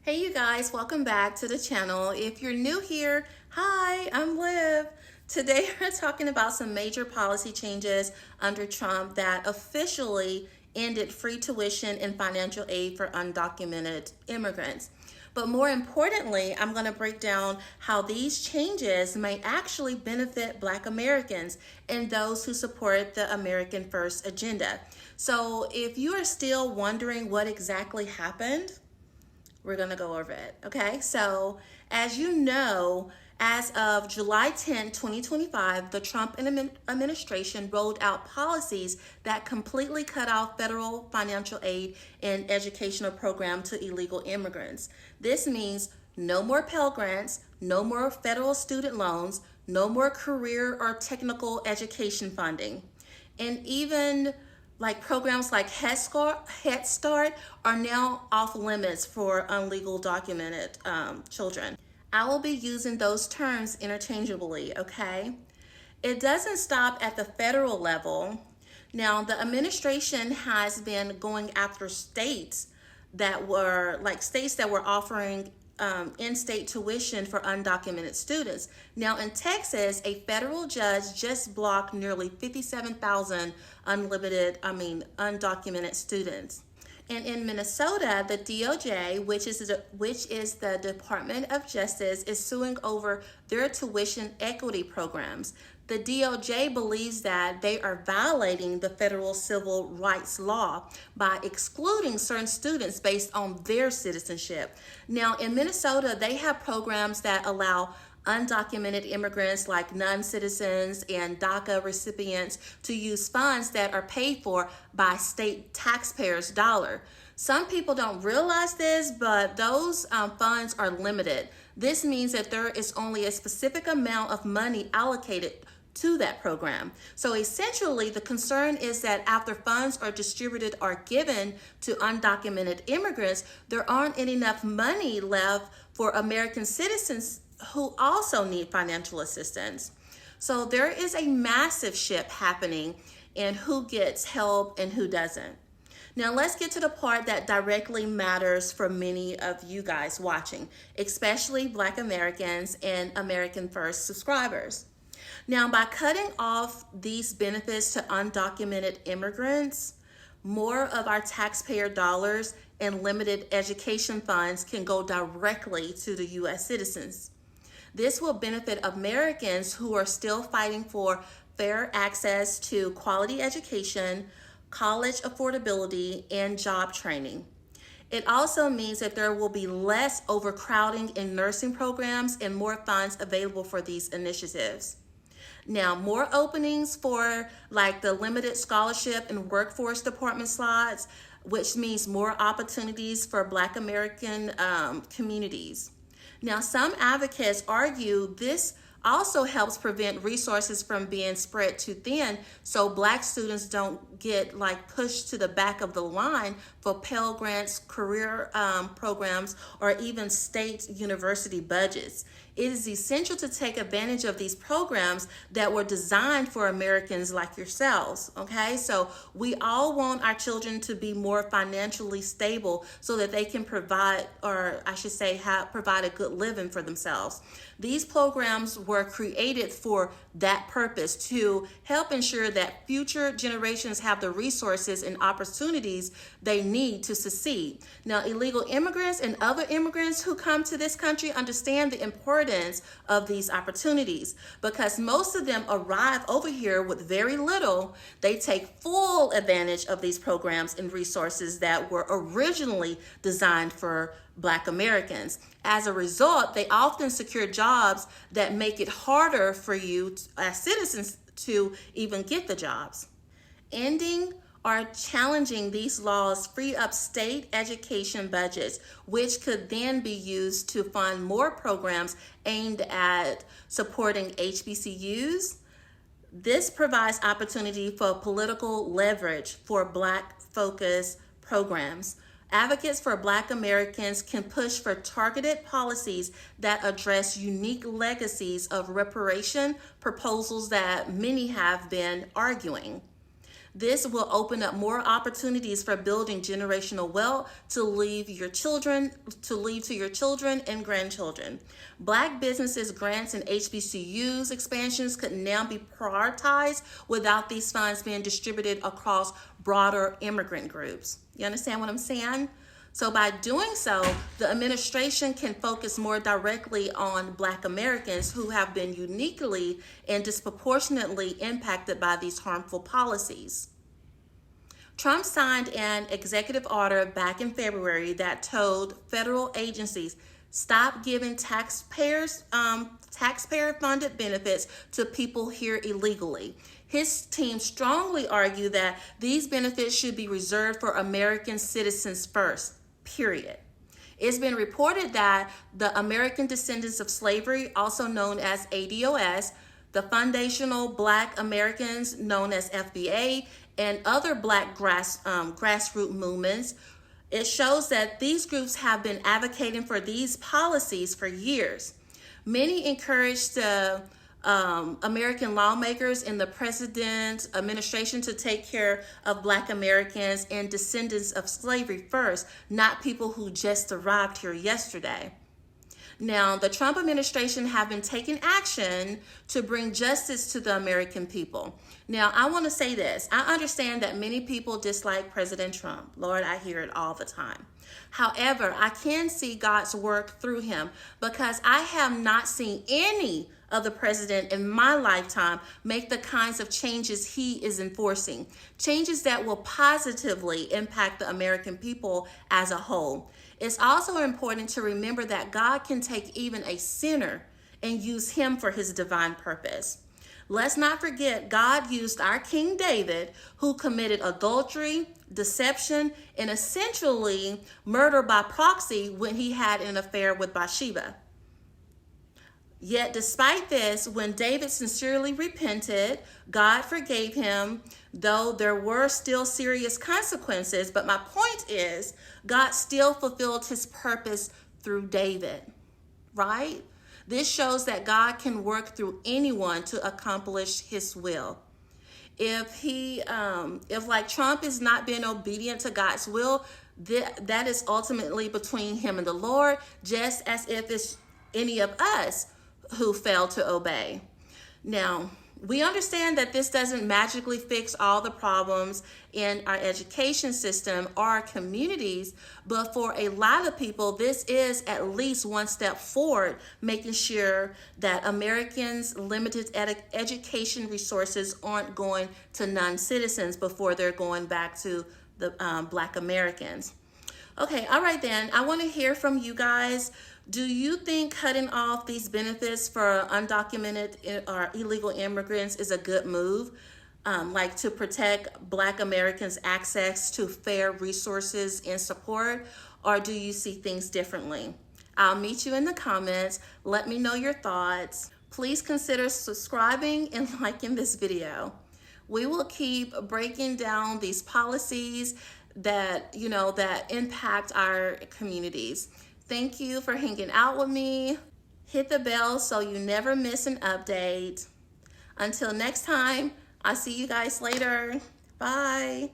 Hey you guys, welcome back to the channel. If you're new here, hi, I'm Liv. Today we're talking about some major policy changes under Trump that officially ended free tuition and financial aid for undocumented immigrants. But more importantly, I'm going to break down how these changes may actually benefit Black Americans and those who support the American First agenda. So if you are still wondering what exactly happened, we're going to go over it. Okay, so as you know, as of July 10, 2025, the Trump administration rolled out policies that completely cut off federal financial aid and educational programs to illegal immigrants. This means no more Pell Grants, no more federal student loans, no more career or technical education funding. And even like programs like Head Start are now off limits for illegal documented children. I will be using those terms interchangeably, okay? It doesn't stop at the federal level. Now, the administration has been going after states that were offering in-state tuition for undocumented students. Now in Texas, a federal judge just blocked nearly 57,000 undocumented students. And in Minnesota, the DOJ, which is the Department of Justice, is suing over their tuition equity programs. The DOJ believes that they are violating the federal civil rights law by excluding certain students based on their citizenship. Now, in Minnesota, they have programs that allow undocumented immigrants like non-citizens and DACA recipients to use funds that are paid for by state taxpayers' dollar. Some people don't realize this, but those funds are limited. This means that there is only a specific amount of money allocated to that program. So essentially, the concern is that after funds are distributed or given to undocumented immigrants, there aren't enough money left for American citizens who also need financial assistance. So there is a massive shift happening in who gets help and who doesn't. Now let's get to the part that directly matters for many of you guys watching, especially Black Americans and American First subscribers. Now, by cutting off these benefits to undocumented immigrants, more of our taxpayer dollars and limited education funds can go directly to the U.S. citizens. This will benefit Americans who are still fighting for fair access to quality education, college affordability, and job training. It also means that there will be less overcrowding in nursing programs and more funds available for these initiatives. Now, more openings for like the limited scholarship and workforce department slots, which means more opportunities for Black American communities. Now, some advocates argue this also helps prevent resources from being spread too thin, so Black students don't get like pushed to the back of the line for Pell Grants, career programs, or even state university budgets. It is essential to take advantage of these programs that were designed for Americans like yourselves, okay? So we all want our children to be more financially stable so that they can provide, or I should say, provide a good living for themselves. These programs were created for that purpose, to help ensure that future generations have the resources and opportunities they need to succeed. Now, illegal immigrants and other immigrants who come to this country understand the importance of these opportunities. Because most of them arrive over here with very little, they take full advantage of these programs and resources that were originally designed for Black Americans. As a result, they often secure jobs that make it harder for you as citizens to even get the jobs. Ending or challenging these laws free up state education budgets, which could then be used to fund more programs aimed at supporting HBCUs. This provides opportunity for political leverage for Black-focused programs. Advocates for Black Americans can push for targeted policies that address unique legacies of reparation proposals that many have been arguing. This will open up more opportunities for building generational wealth to leave to your children and grandchildren. Black businesses, grants, and HBCUs expansions could now be prioritized without these funds being distributed across broader immigrant groups. You understand what I'm saying? So by doing so, the administration can focus more directly on Black Americans who have been uniquely and disproportionately impacted by these harmful policies. Trump signed an executive order back in February that told federal agencies stop giving taxpayer-funded benefits to people here illegally. His team strongly argued that these benefits should be reserved for American citizens first. Period. It's been reported that the American Descendants of Slavery, also known as ADOS, the Foundational Black Americans, known as FBA, and other Black grassroots movements, it shows that these groups have been advocating for these policies for years. Many encouraged the American lawmakers and the president's administration to take care of Black Americans and descendants of slavery first, not people who just arrived here yesterday. Now, the Trump administration have been taking action to bring justice to the American people. Now, I want to say this. I understand that many people dislike President Trump. Lord, I hear it all the time. However, I can see God's work through him because I have not seen any of the president in my lifetime make the kinds of changes he is enforcing, changes that will positively impact the American people as a whole. It's also important to remember that God can take even a sinner and use him for his divine purpose. Let's not forget, God used our King David, who committed adultery, deception, and essentially murder by proxy when he had an affair with Bathsheba. Yet despite this, when David sincerely repented, God forgave him, though there were still serious consequences. But my point is, God still fulfilled his purpose through David, right? This shows that God can work through anyone to accomplish his will. If like Trump is not being obedient to God's will, that is ultimately between him and the Lord, just as if it's any of us who fail to obey. Now, we understand that this doesn't magically fix all the problems in our education system or our communities, but for a lot of people, this is at least one step forward, making sure that Americans' limited education resources aren't going to non-citizens before they're going back to the Black Americans. Okay, all right then. I want to hear from you guys. Do you think cutting off these benefits for undocumented or illegal immigrants is a good move? Like to protect Black Americans' access to fair resources and support? Or do you see things differently? I'll meet you in the comments. Let me know your thoughts. Please consider subscribing and liking this video. We will keep breaking down these policies that, that impact our communities. Thank you for hanging out with me. Hit the bell so you never miss an update. Until next time, I'll see you guys later. Bye.